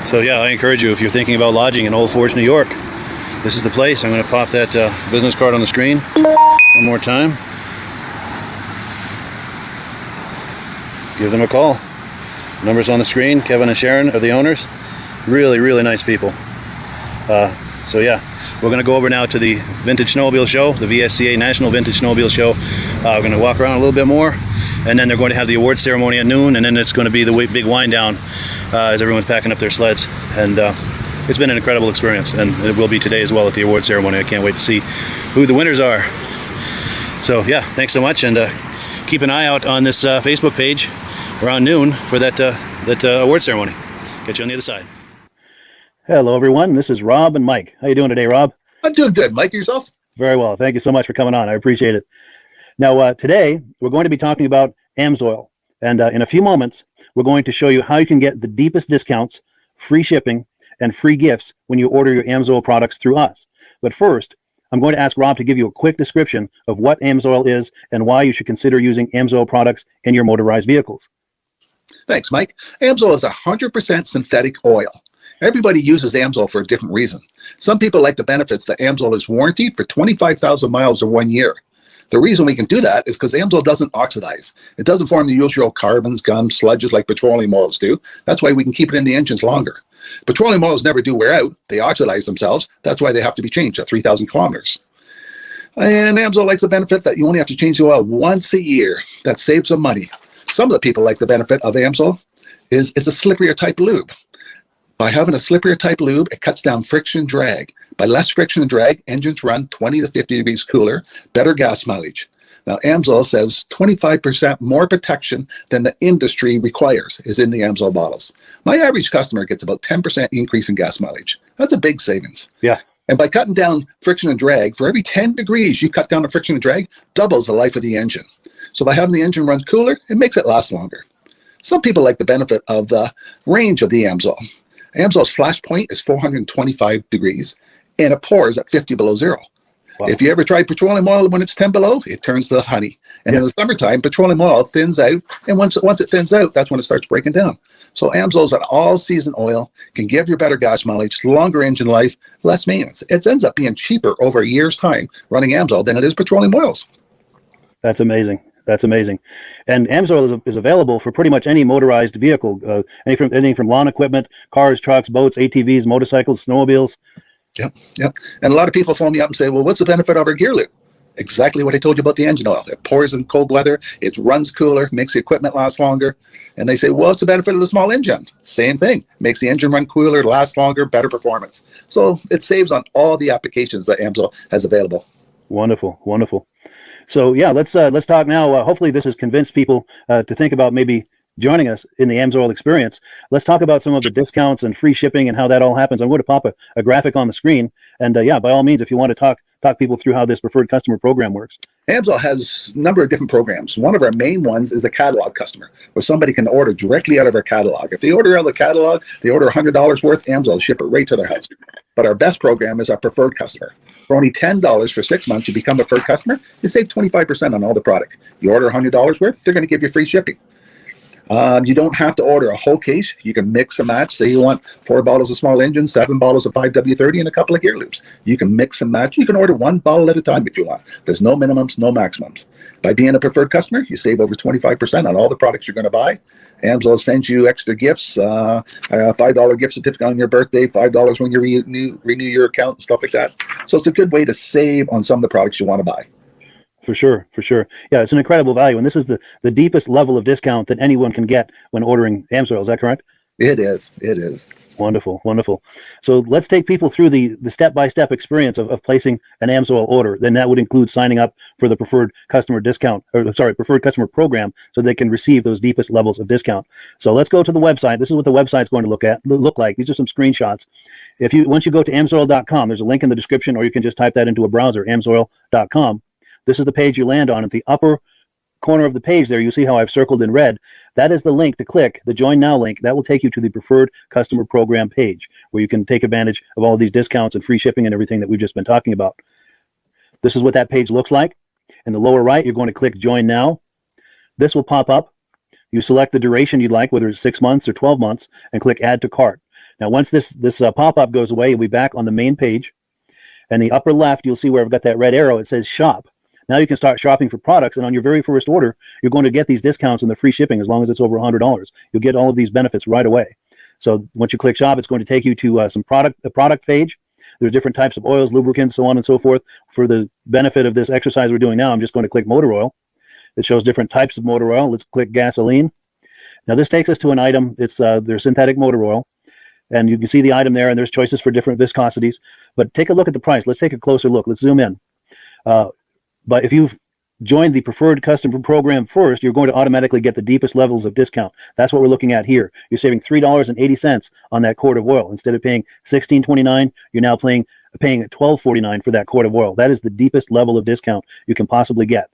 So yeah, I encourage you, if you're thinking about lodging in Old Forge, New York, this is the place. I'm going to pop that business card on the screen one more time. Give them a call. Numbers on the screen. Kevin and Sharon are the owners. Really, really nice people. So yeah, we're going to go over now to the Vintage Snowmobile Show, the VSCA National Vintage Snowmobile Show. We're going to walk around a little bit more, and then they're going to have the awards ceremony at noon, and then it's going to be the big wind down as everyone's packing up their sleds. And it's been an incredible experience, and it will be today as well at the awards ceremony. I can't wait to see who the winners are. So yeah, thanks so much, and keep an eye out on this Facebook page around noon for that award ceremony. Catch you on the other side. Hello everyone, this is Rob and Mike. How you doing today, Rob? I'm doing good. Mike, yourself? Very well. Thank you so much for coming on. I appreciate it. Now today we're going to be talking about AMSOIL, and in a few moments we're going to show you how you can get the deepest discounts, free shipping, and free gifts when you order your AMSOIL products through us. But first, I'm going to ask Rob to give you a quick description of what AMSOIL is and why you should consider using AMSOIL products in your motorized vehicles. Thanks, Mike. AMSOIL is 100% synthetic oil. Everybody uses AMSOIL for a different reason. Some people like the benefits that AMSOIL is warranted for 25,000 miles or 1 year. The reason we can do that is because AMSOIL doesn't oxidize. It doesn't form the usual carbons, gums, sludges like petroleum oils do. That's why we can keep it in the engines longer. Petroleum oils never do wear out. They oxidize themselves. That's why they have to be changed at 3,000 kilometers. And AMSOIL likes the benefit that you only have to change the oil once a year. That saves some money. Some of the people like the benefit of AMSOIL is it's a slipperier type lube. By having a slipperier type lube, it cuts down friction and drag. By less friction and drag, engines run 20 to 50 degrees cooler, better gas mileage. Now, AMSOIL says 25% more protection than the industry requires is in the AMSOIL bottles. My average customer gets about 10% increase in gas mileage. That's a big savings. Yeah. And by cutting down friction and drag, for every 10 degrees you cut down the friction and drag, doubles the life of the engine. So by having the engine run cooler, it makes it last longer. Some people like the benefit of the range of the Amsoil. Amsoil's flash point is 425 degrees, and it pours at 50 below zero. Wow. If you ever try petroleum oil when it's 10 below, it turns to honey. And in the summertime, petroleum oil thins out, and once it thins out, that's when it starts breaking down. So Amsoil's an all-season oil, can give you better gas mileage, longer engine life, less maintenance. It ends up being cheaper over a year's time running Amsoil than it is petroleum oils. That's amazing. That's amazing. And Amsoil is available for pretty much any motorized vehicle, anything from lawn equipment, cars, trucks, boats, ATVs, motorcycles, snowmobiles. Yep. And a lot of people phone me up and say, well, what's the benefit of our gear loop? Exactly what I told you about the engine oil. It pours in cold weather, it runs cooler, makes the equipment last longer. And they say, well, what's the benefit of the small engine? Same thing. Makes the engine run cooler, last longer, better performance. So it saves on all the applications that Amsoil has available. Wonderful, wonderful. So yeah, let's talk now. Hopefully this has convinced people to think about maybe joining us in the Amsoil experience. Let's talk about some of the discounts and free shipping and how that all happens. I'm going to pop a graphic on the screen. And yeah, by all means, if you want to talk people through how this preferred customer program works. Amsoil has a number of different programs. One of our main ones is a catalog customer, where somebody can order directly out of our catalog. If they order out of the catalog, they order $100 worth, Amsoil will ship it right to their house. But our best program is our preferred customer. For only $10 for 6 months, you become a preferred customer, you save 25% on all the product. You order $100 worth, they're going to give you free shipping. You don't have to order a whole case. You can mix and match. Say you want 4 bottles of small engine, 7 bottles of 5W30, and a couple of gear loops. You can mix and match. You can order 1 bottle at a time if you want. There's no minimums, no maximums. By being a preferred customer, you save over 25% on all the products you're going to buy. Amsoil sends you extra gifts, a $5 gift certificate on your birthday, $5 when you renew your account, and stuff like that. So it's a good way to save on some of the products you want to buy. For sure. Yeah, it's an incredible value. And this is the deepest level of discount that anyone can get when ordering Amsoil. Is that correct? It is. Wonderful. So let's take people through the step-by-step experience of placing an Amsoil order. Then that would include signing up for the preferred customer preferred customer program, so they can receive those deepest levels of discount. So let's go to the website. This is what the website's going to look like. These are some screenshots. Once you go to amsoil.com, there's a link in the description, or you can just type that into a browser, amsoil.com. This is the page you land on. At the upper corner of the page there, you see how I've circled in red. That is the link to click, the Join Now link. That will take you to the Preferred Customer Program page, where you can take advantage of all of these discounts and free shipping and everything that we've just been talking about. This is what that page looks like. In the lower right, you're going to click Join Now. This will pop up. You select the duration you'd like, whether it's 6 months or 12 months, and click Add to Cart. Now, once this pop-up goes away, you'll be back on the main page. And the upper left, you'll see where I've got that red arrow. It says Shop. Now you can start shopping for products, and on your very first order, you're going to get these discounts and the free shipping as long as it's over $100. You'll get all of these benefits right away. So once you click Shop, it's going to take you to the product page. There's different types of oils, lubricants, so on and so forth. For the benefit of this exercise we're doing now, I'm just going to click motor oil. It shows different types of motor oil. Let's click gasoline. Now this takes us to an item. It's their synthetic motor oil. And you can see the item there, and there's choices for different viscosities. But take a look at the price. Let's take a closer look. Let's zoom in. But if you've joined the preferred customer program first, you're going to automatically get the deepest levels of discount. That's what we're looking at here. You're saving $3.80 on that quart of oil. Instead of paying $16.29, you're now paying $12.49 for that quart of oil. That is the deepest level of discount you can possibly get.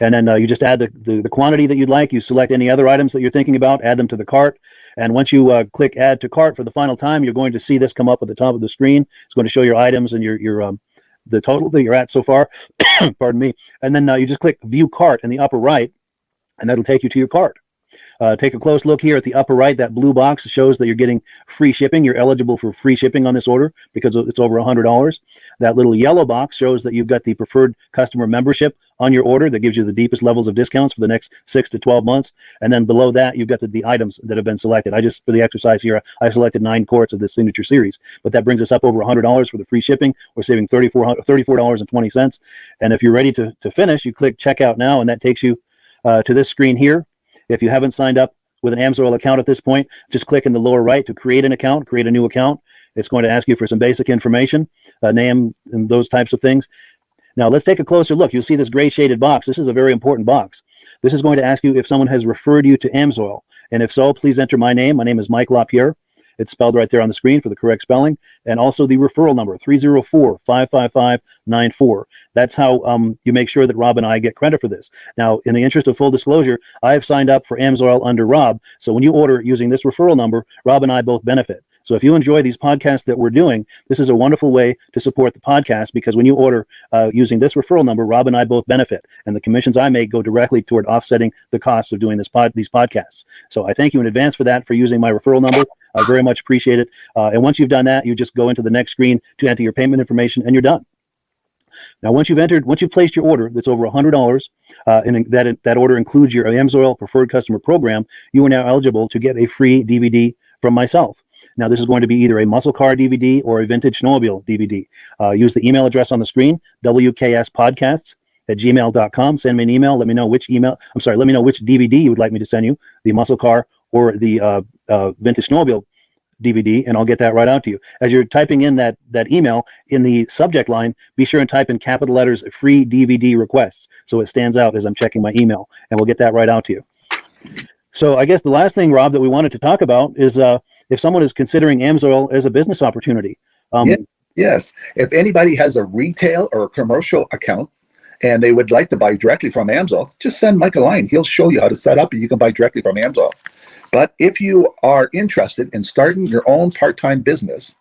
And then you just add the quantity that you'd like. You select any other items that you're thinking about, add them to the cart. And once you click Add to Cart for the final time, you're going to see this come up at the top of the screen. It's going to show your items and your the total that you're at so far. Pardon me. And then you just click View Cart in the upper right, and that'll take you to your cart. Take a close look here at the upper right. That blue box shows that you're getting free shipping. You're eligible for free shipping on this order because it's over $100. That little yellow box shows that you've got the preferred customer membership on your order that gives you the deepest levels of discounts for the next 6 to 12 months. And then below that, you've got the items that have been selected. For the exercise here, I selected 9 quarts of the Signature Series, but that brings us up over $100 for the free shipping. We're saving $34.20. And if you're ready to finish, you click Checkout Now, and that takes you to this screen here. If you haven't signed up with an Amsoil account at this point, just click in the lower right to create an account, create a new account. It's going to ask you for some basic information, name and those types of things. Now let's take a closer look. You'll see this gray shaded box. This is a very important box. This is going to ask you if someone has referred you to Amsoil. And if so, please enter my name. My name is Mike LaPierre. It's spelled right there on the screen for the correct spelling. And also the referral number, 304-555-94. That's how you make sure that Rob and I get credit for this. Now, in the interest of full disclosure, I have signed up for AMSOIL under Rob. So when you order using this referral number, Rob and I both benefit. So if you enjoy these podcasts that we're doing, this is a wonderful way to support the podcast, because when you order using this referral number, Rob and I both benefit. And the commissions I make go directly toward offsetting the cost of doing these podcasts. So I thank you in advance for that, for using my referral number. I very much appreciate it. And once you've done that, you just go into the next screen to enter your payment information, and you're done. Now, once you've placed your order that's over $100, and that order includes your AMSOIL Preferred Customer Program, you are now eligible to get a free DVD from myself. Now, this is going to be either a muscle car DVD or a vintage snowmobile DVD. Use the email address on the screen, wkspodcasts@gmail.com. Send me an email. Let me know which DVD you would like me to send you, the muscle car or the vintage snowmobile DVD, and I'll get that right out to you. As you're typing in that email, in the subject line, be sure and type in capital letters "free DVD requests," so it stands out as I'm checking my email, and we'll get that right out to you. So I guess the last thing, Rob, that we wanted to talk about is if someone is considering AMSOIL as a business opportunity. Yes. If anybody has a retail or a commercial account and they would like to buy directly from AMSOIL, just send Mike a line. He'll show you how to set up, and you can buy directly from AMSOIL. But if you are interested in starting your own part-time business,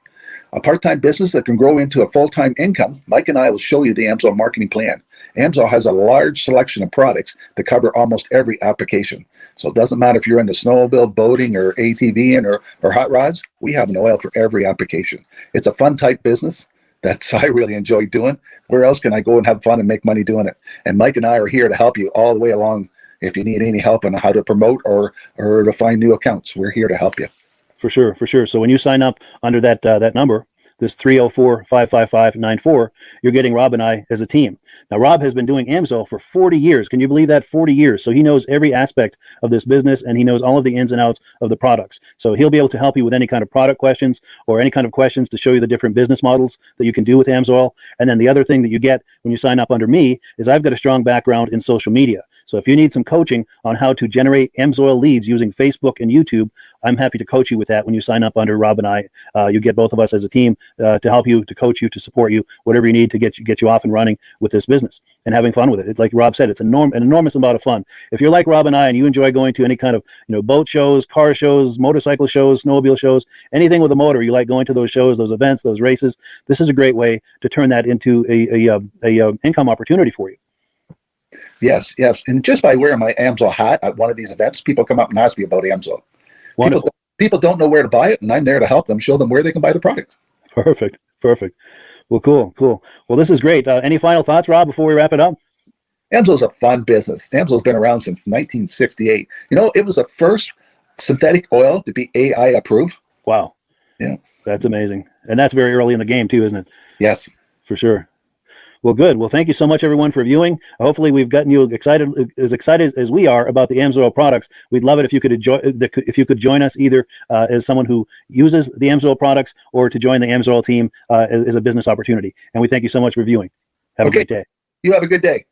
a part-time business that can grow into a full-time income, Mike and I will show you the AMSOIL marketing plan. AMSOIL has a large selection of products that cover almost every application. So it doesn't matter if you're into snowmobile, boating, or ATVing, or hot rods, we have an oil for every application. It's a fun type business that I really enjoy doing. Where else can I go and have fun and make money doing it? And Mike and I are here to help you all the way along. If you need any help on how to promote or to find new accounts, we're here to help you. For sure. So when you sign up under that number, this 304-555-94, you're getting Rob and I as a team. Now, Rob has been doing AMSOIL for 40 years. Can you believe that? 40 years. So he knows every aspect of this business, and he knows all of the ins and outs of the products. So he'll be able to help you with any kind of product questions or any kind of questions to show you the different business models that you can do with AMSOIL. And then the other thing that you get when you sign up under me is I've got a strong background in social media. So if you need some coaching on how to generate AMSOIL leads using Facebook and YouTube, I'm happy to coach you with that when you sign up under Rob and I. You get both of us as a team to help you, to coach you, to support you, whatever you need to get you off and running with this business and having fun with it. Like Rob said, it's an enormous amount of fun. If you're like Rob and I and you enjoy going to any kind of boat shows, car shows, motorcycle shows, snowmobile shows, anything with a motor, you like going to those shows, those events, those races, this is a great way to turn that into a income opportunity for you. Yes. And just by wearing my AMSOIL hat at one of these events, people come up and ask me about AMSOIL. People don't know where to buy it, and I'm there to help them, show them where they can buy the products. Perfect. Well, cool. Well, this is great. Any final thoughts, Rob, before we wrap it up? AMSOIL's a fun business. AMSOIL's been around since 1968. It was the first synthetic oil to be AI approved. Wow. Yeah. That's amazing. And that's very early in the game, too, isn't it? Yes. For sure. Well, good. Well, thank you so much, everyone, for viewing. Hopefully, we've gotten you excited as we are about the AMSOIL products. We'd love it if you could join us either as someone who uses the AMSOIL products or to join the AMSOIL team as a business opportunity. And we thank you so much for viewing. Have a great day. You have a good day.